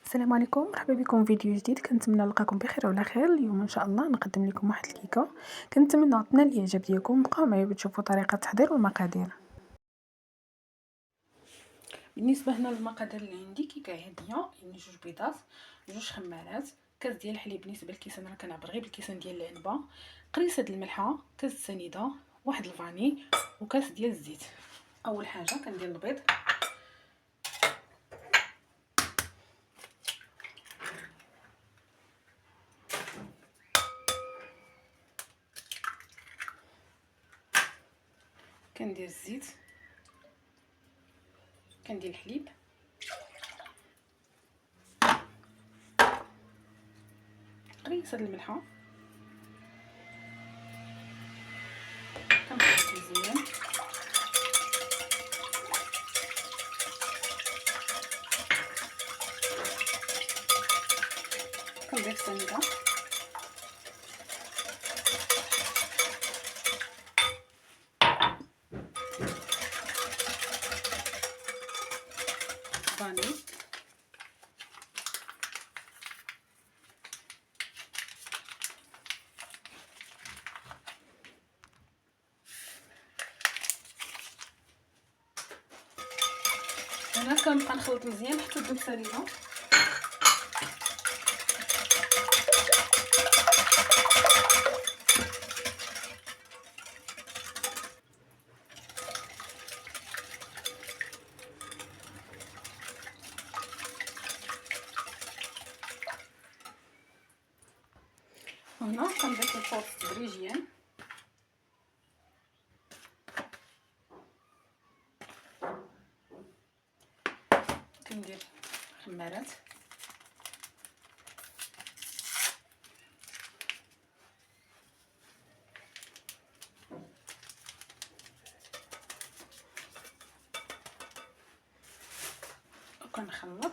السلام عليكم، مرحبا بكم في فيديو جديد. كنتمنى نلقاكم بخير وعلى خير. اليوم ان شاء الله نقدم لكم واحد الكيكه. كنتمنى تنال الاعجاب ديالكم. بقاو معايا بتشوفوا طريقه التحضير والمقادير. بالنسبه هنا للمقادير اللي عندي كيكه هاديه، يعني 2 بيضات، 2 خمارات، كاس ديال الحليب. بالنسبه للكيسان راه كنعبر غير بالكيسان ديال العنبه، قريصه الملحه، كاس السنيده، واحد الفاني وكاس ديال الزيت. اول حاجه كندير البيض، كندير الزيت، كندير الحليب، قريصه الملحه، كنخلط مزيان، كنضيف السنيده، فاني، هنا كنبقى نخلط مزيان حتى تذوب سليمه. هنا كنضيف الفرص تدريجيا، كندير خمارات، وكنخلط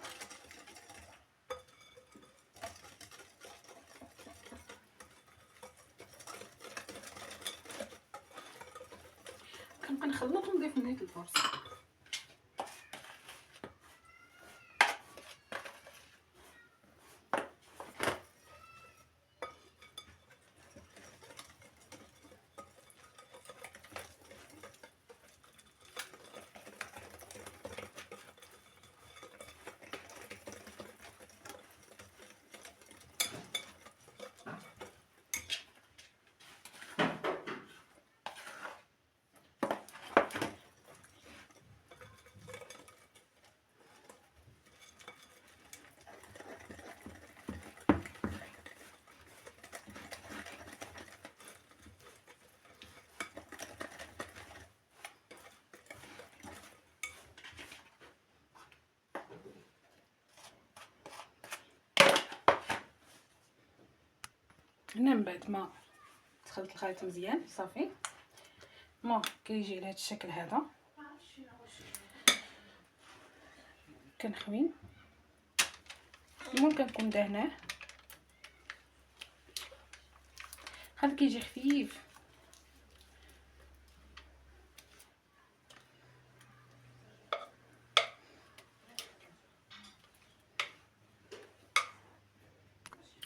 كنبقى نخلط ونضيف نيت الفرص. هنا من بعد ما تخلط الخليط مزيان صافي، ما كيجي على هذا الشكل هذا، كنخوين. المهم كنكون دهناه، خلي كيجي خفيف.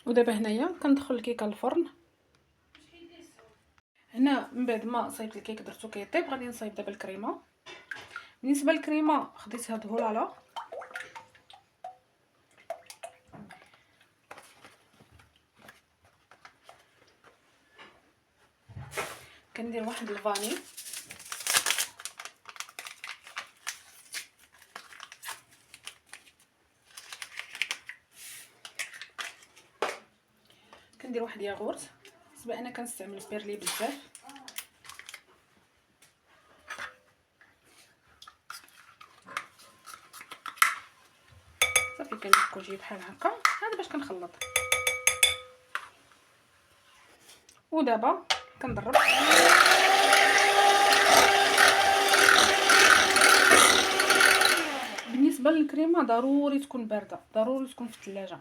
ودابا هنايا كندخل الكيكه للفرن. هنا من بعد ما صايبت الكيك درتو كيطيب، غادي نصايب دابا الكريمه. بالنسبه للكريمه خديت هاد هولالا، كندير واحد الفاني، كندير واحد ياغورت. بالنسبه انا كنستعمل بيرلي بزاف، صافي كنفكو شي بحال هكا. هذا باش كنخلط، ودابا كنضرب. بالنسبه للكريمه ضروري تكون بارده، ضروري تكون في الثلاجه.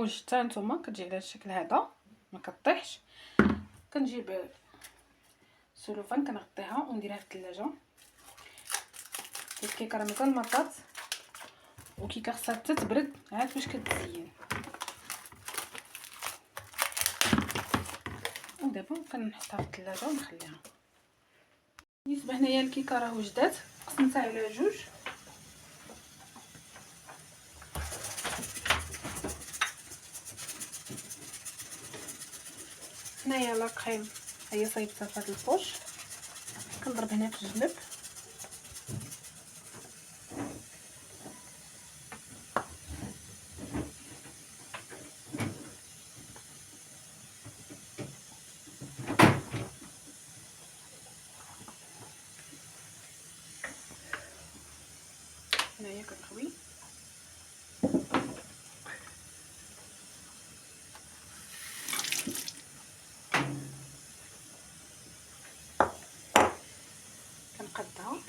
كتحوج حتى نتوما كتجي على الشكل هذا ما كطيحش. كنجيب السلوفان كنغطيها ونديرها في الثلاجه. الكيكه راه مازال ما طات وكيكه خصها حتى تبرد عاد باش كتزين. ودابا كنحطها في الثلاجه ونخليها. بالنسبه هنايا الكيكه راه وجدات، قسمتها على جوج. هنايا لا كريم هي صايبتها في هذا البوش، كنضرب هنا في الجنب. هنايا كنخوي كنقدها.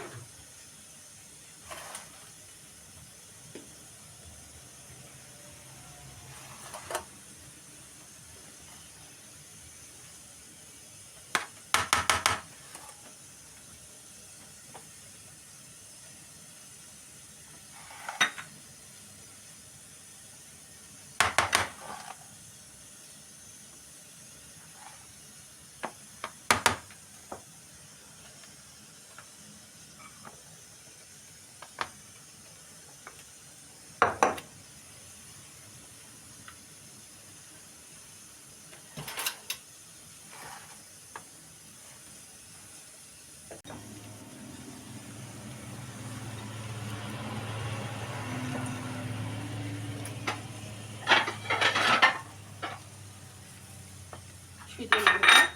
شويه ديال البيضه،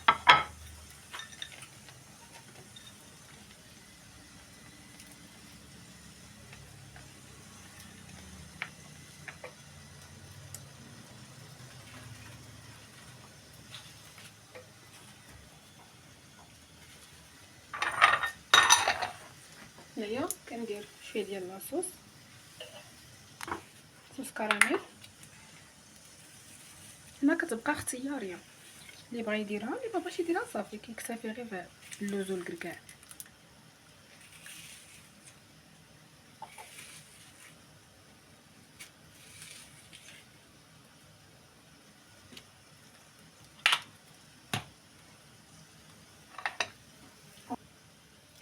هنايا كندير شويه ديال لاصوص، صوص كراميل. هنا كتبقى اختياريه، اللي بغى يديرها اللي ما بغاش يديرها صافي، كيكتفي غير باللوز والكركاع.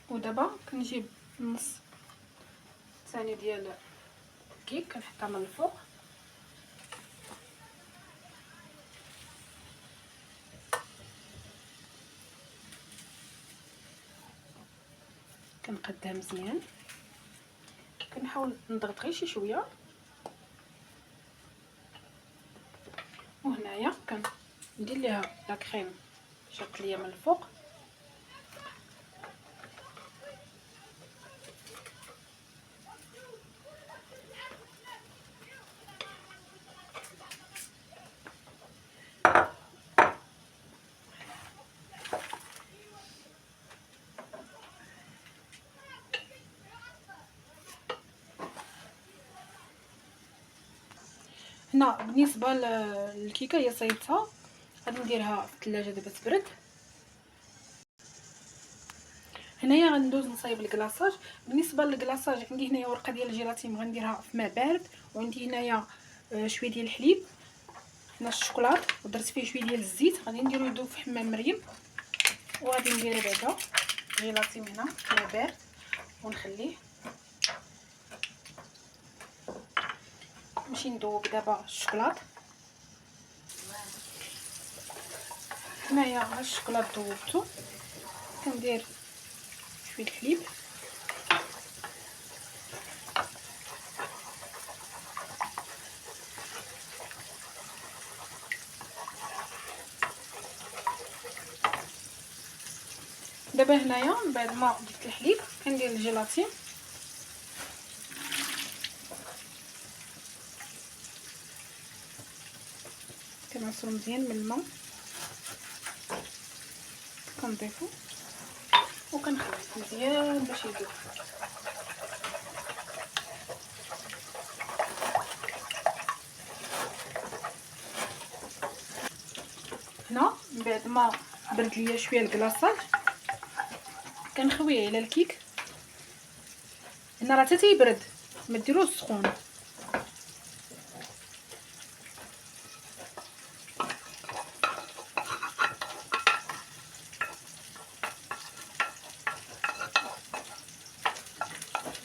ودابا كنجيب النص الثاني ديال الكيك كنحطها من الفوق، كنقدها مزيان، كنحاول نضغط غير شي شويه. وهنايا كندير ليها لا كريم شاكليه من الفوق. هنا بالنسبه للكيكه هي صايبتها، غادي نديرها في الثلاجه دابا تبرد. هنايا غندوز نصايب الكلاصاج. بالنسبه للكلاصاج عندي هنايا ورقه ديال الجيلاتين غنديرها في ماء بارد، وعندي هنايا شويه ديال الحليب، هنا الشوكولات ودرت فيه شويه ديال الزيت، غادي نديرو يذوب في حمام مريم. وغادي ندير بعدا الجيلاتين هنا في ماء بارد ونخليه. نمشي ندوب دابا الشوكولات. هنايا الشوكولات ذوبته، كندير شويه الحليب، دابا هنايا من بعد ما ضفت الحليب كندير الجيلاتين، كنعصرو مزيان من الماء، كنضيفو وكنخلط مزيان باش يذوب. بعد ما برد ليا شويه الكلاصاج كنخويه على الكيك. هنا راه حتى تيبرد، ما ديروش سخون.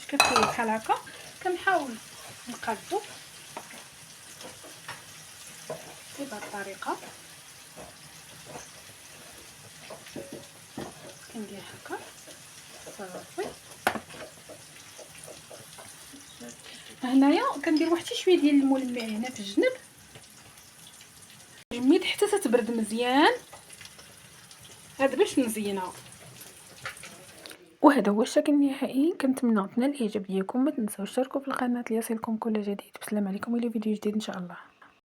كتخويه بحال هكا كنحاول نقادو بهذه الطريقه. كندير هكا صافي. هنايا كندير واحد شويه ديال الملمع هنا في الجنب، جميت حتى تتبرد مزيان. هذا باش نزينها. وهذا هو الشكل النهائي. كنتمنى تنال الاعجاب ديالكم. ما تنساوش تشتركوا في القناه ليصلكم كل جديد. بسلام عليكم، الى فيديو جديد ان شاء الله.